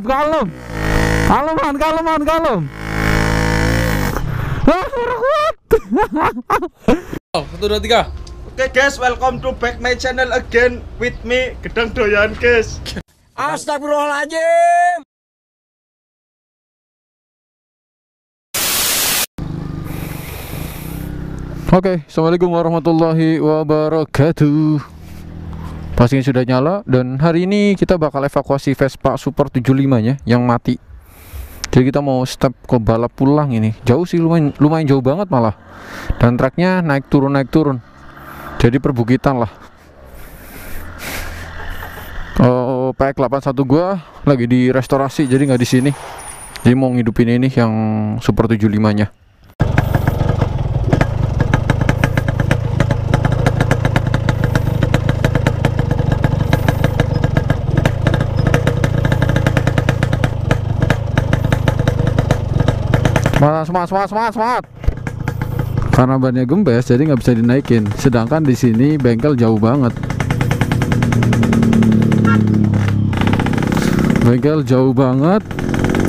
kalem. Kaleman, kaleman, kalem. Oh, 1, 2, 3. Oke guys, welcome to back my channel again with me Gedang Doyan guys. Astagfirullahaladzim. Oke, assalamualaikum warahmatullahi wabarakatuh. Pastinya sudah nyala. Dan hari ini kita bakal evakuasi Vespa Super 75 nya yang mati. Jadi kita mau step ke balap pulang ini. Jauh sih, lumayan jauh banget malah. Dan treknya naik turun. Jadi perbukitan lah. PX81 gua lagi di restorasi, jadi nggak di sini. Jadi mau ngidupin ini yang Super 75 nya. Semangat. Karena bannya gembes jadi nggak bisa dinaikin. Sedangkan di sini bengkel jauh banget.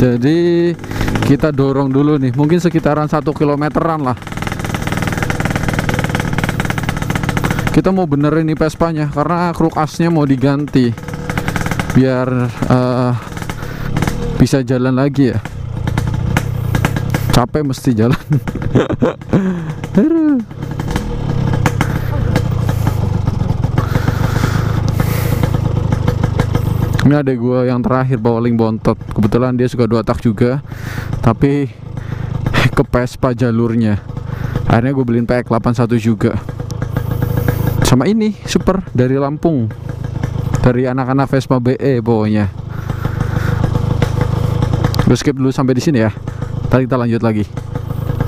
Jadi kita dorong dulu nih. Mungkin sekitaran 1 kilometeran lah. Kita mau benerin nih Vespanya karena kruk asnya mau diganti biar bisa jalan lagi ya. Capek mesti jalan. Ini adek gua yang terakhir paling bontot. Kebetulan dia suka 2 tak juga, tapi ke Vespa jalurnya. Akhirnya gue beliin PX81 juga. Sama ini super dari Lampung, dari anak-anak Vespa BE pokoknya. Gue skip dulu sampai di sini ya. Tadi kita lanjut lagi.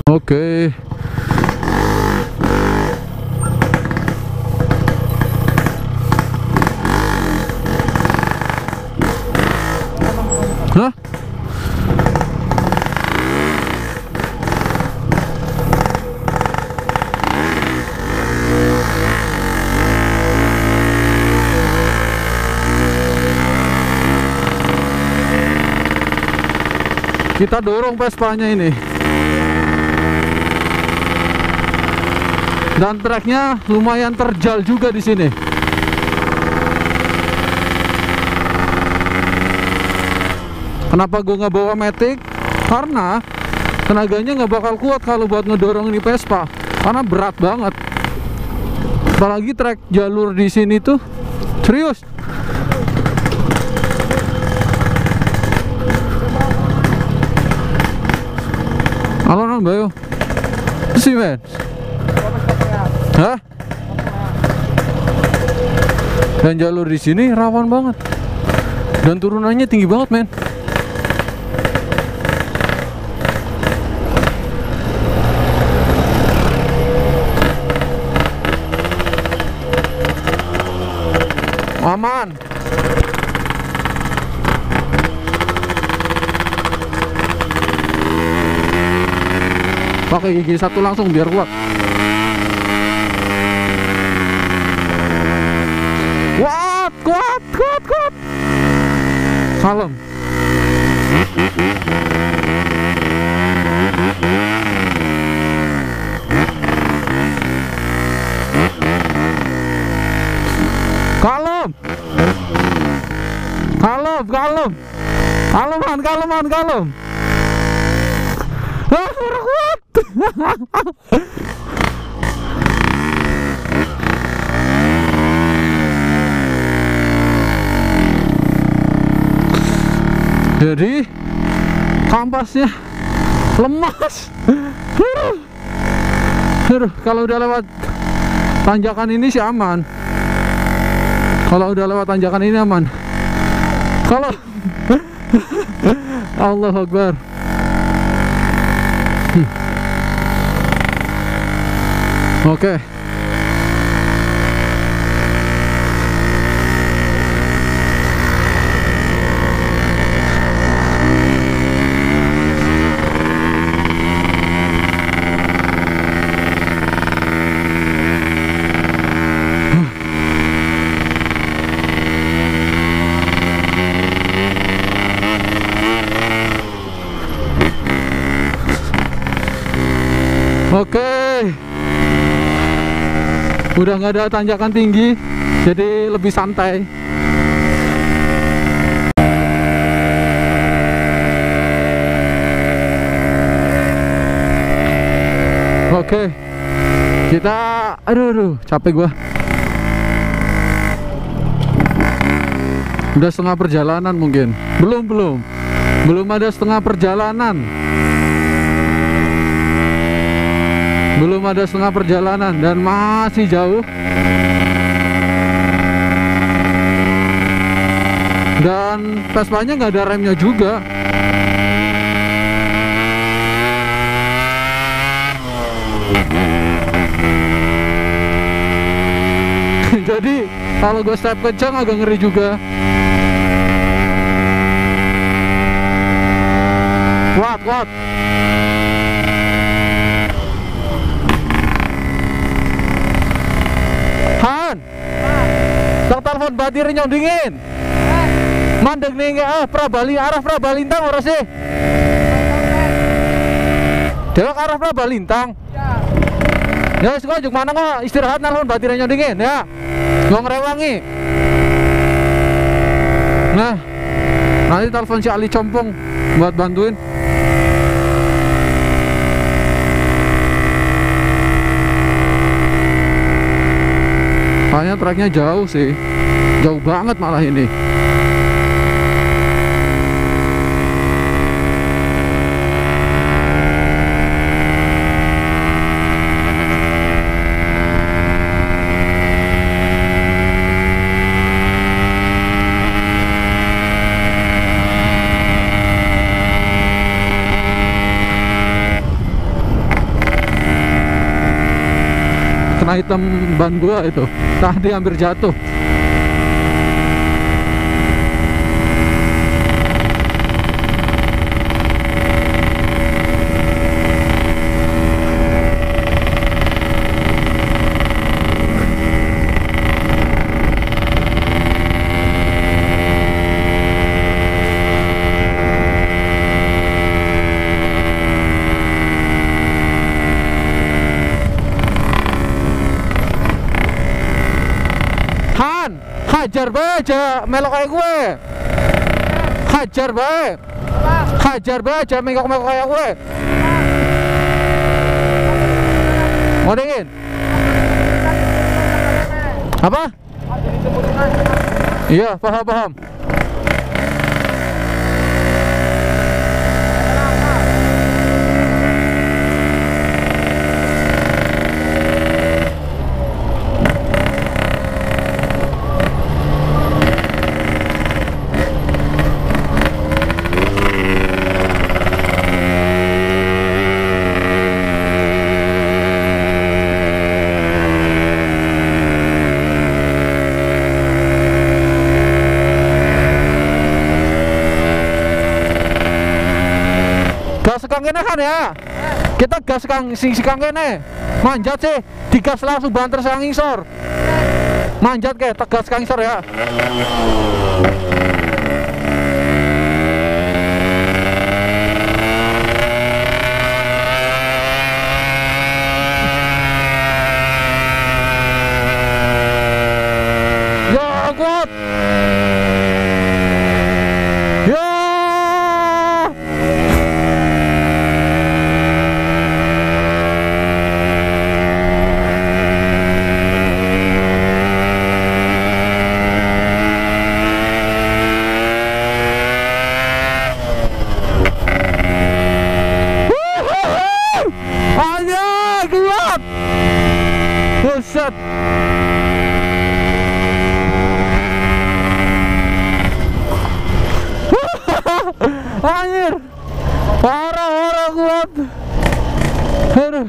Oke. Hah? Kita dorong Vespanya ini. Dan treknya lumayan terjal juga di sini. Kenapa gue nggak bawa Matic? Karena tenaganya nggak bakal kuat kalau buat ngedorong ini Vespa. Karena berat banget. Apalagi trek jalur di sini tuh serius. Halo non bayo, sih men, hah? Dan jalur di sini rawan banget, dan turunannya tinggi banget men. Aman. Pakai gigi 1 langsung biar kuat. Kuat. Kalem. Kalem. Kuat. Jadi kampasnya lemas. Kalau udah lewat tanjakan ini sih aman. Kalau Allahu Akbar. Oke. Oke, udah nggak ada tanjakan tinggi, jadi lebih santai. Oke, kita, aduh, capek gua. Udah setengah perjalanan mungkin, belum ada setengah perjalanan. Belum ada setengah perjalanan dan masih jauh. Dan Vespanya nggak ada remnya juga. Jadi kalau gue step kencang agak ngeri juga. Kuat. Han, tak telepon batirnya dingin. Mandek nih arah Prabalintang ora sih? Delok arah Prabalintang. Ya wis kok mana kok istirahat nelfon batirnya dingin ya. Gua ngerewangi. Nah, nanti telepon si Ali Compong buat bantuin. Kayaknya treknya jauh sih, jauh banget malah ini. Kena hitam ban gua itu, tadi hampir jatuh. Hajar bae aja melok kayak gue. Hajar bae aja melok kayak gue. Mau dingin? Apa? Iya, paham. Kene kan ya, kita gas kang sing kene manjat sih, digas langsung banter sang ngisor, manjat ke tegas kang ngisor ya. Ya kuat. Buset. Anjir. Parah kuat. Aduh.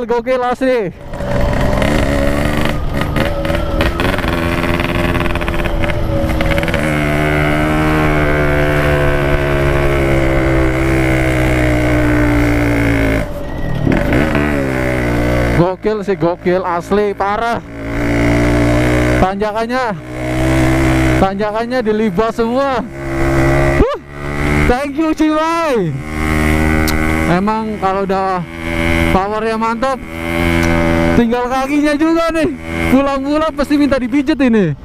Gokil asli. Gokil asli, parah. Tanjakannya Tanjakannya dilibas semua. Thank you Ciwai. Emang kalau udah powernya mantap, tinggal kakinya juga nih. Pulang-pulang pasti minta dipijet ini.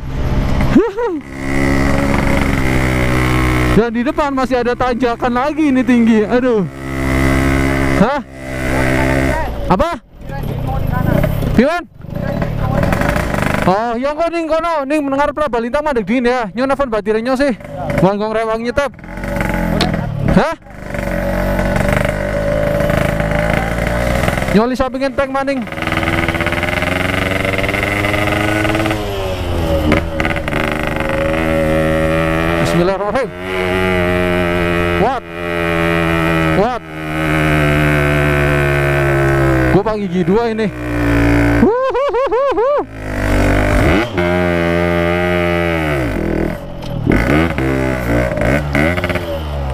Dan di depan masih ada tanjakan lagi ini tinggi. Aduh. Hah? Apa? Piwan? Oh, yang kau ning kono, ning mendengar Prabalintang mandek din ya. Nyo nelfon batirenyo sih. Wanggong rewang nyetep. Hah? Nyoli sampingin tank maning. Bismillahirrahmanirrahim. What? Gue pakai gigi 2 ini.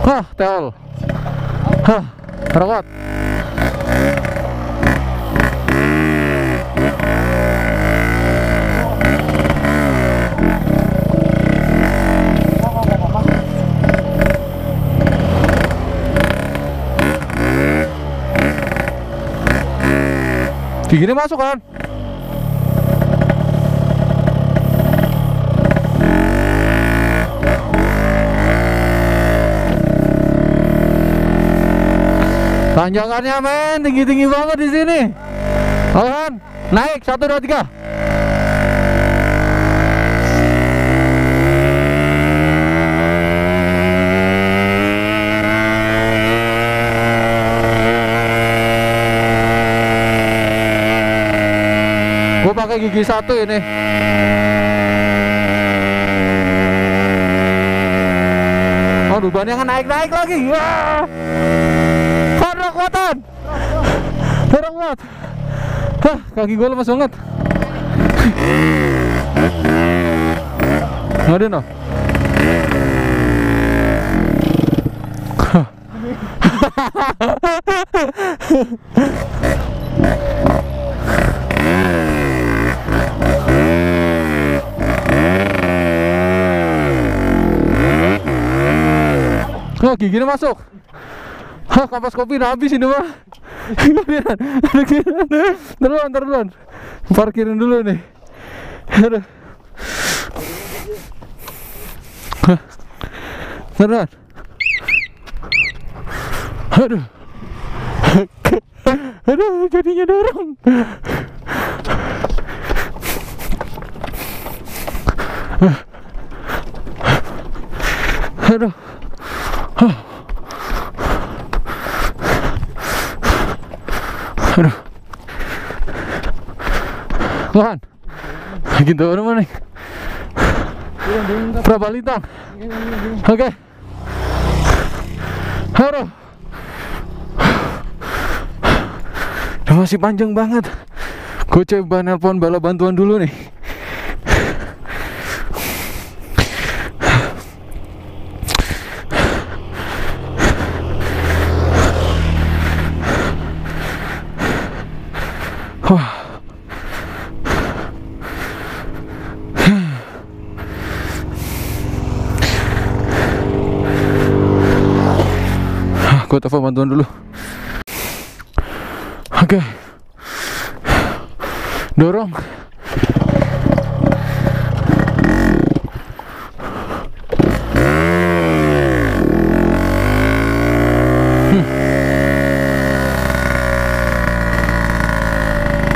Hah, tel. Hah, rawat. Gini masuk kan? Tanjakannya men, tinggi-tinggi banget di sini. Oh kan? Naik 1 2 3. Gue pakai gigi 1 ini. Aduh, bannya naik-naik lagi. Wah. Ada kuatan. Ada kuat. Hah, kaki gue lemas banget. Nggak ada no. Oh, giginya masuk. Hah, kapas kopi udah habis ini mah. Duluan. Parkirin dulu nih. Aduh. Duluan. Aduh, jadinya dorong. Aduh. Aduh. Tuhan. Gitu mana nih? Prabalintang. Oke. Aduh. Udah masih panjang banget. Gue coba nelpon bala bantuan dulu nih. Gue telepon bantuan dulu. Oke. Dorong.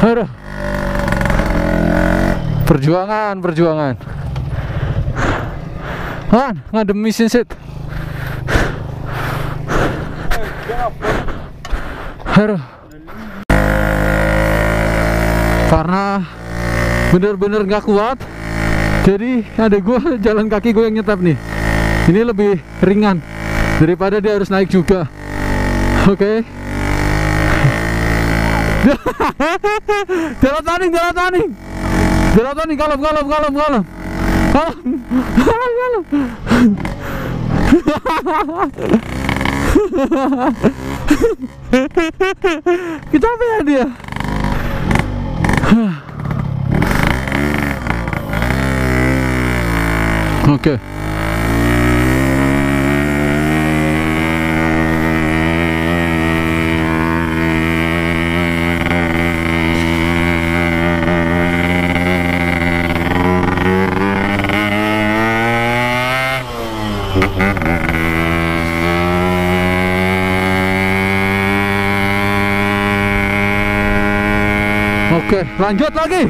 Aduh. Perjuangan. Han, ngadem mesin set. Aduh. Karena bener-bener gak kuat, jadi ada gua jalan kaki gue yang nyetap nih. Ini lebih ringan daripada dia harus naik juga. Oke. Jalan taning, kalem. Kecapean dia. Oke. Oke, lanjut lagi.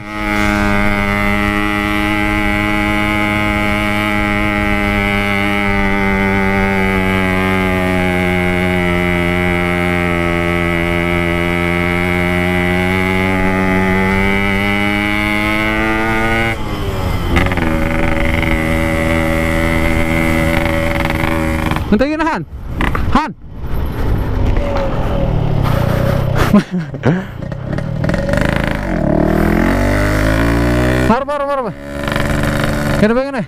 Bentar gini, Han. Han. Marah. Gini.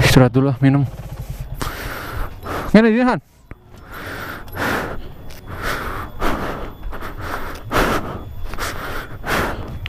Istirahat dulu, minum. Gini, Han.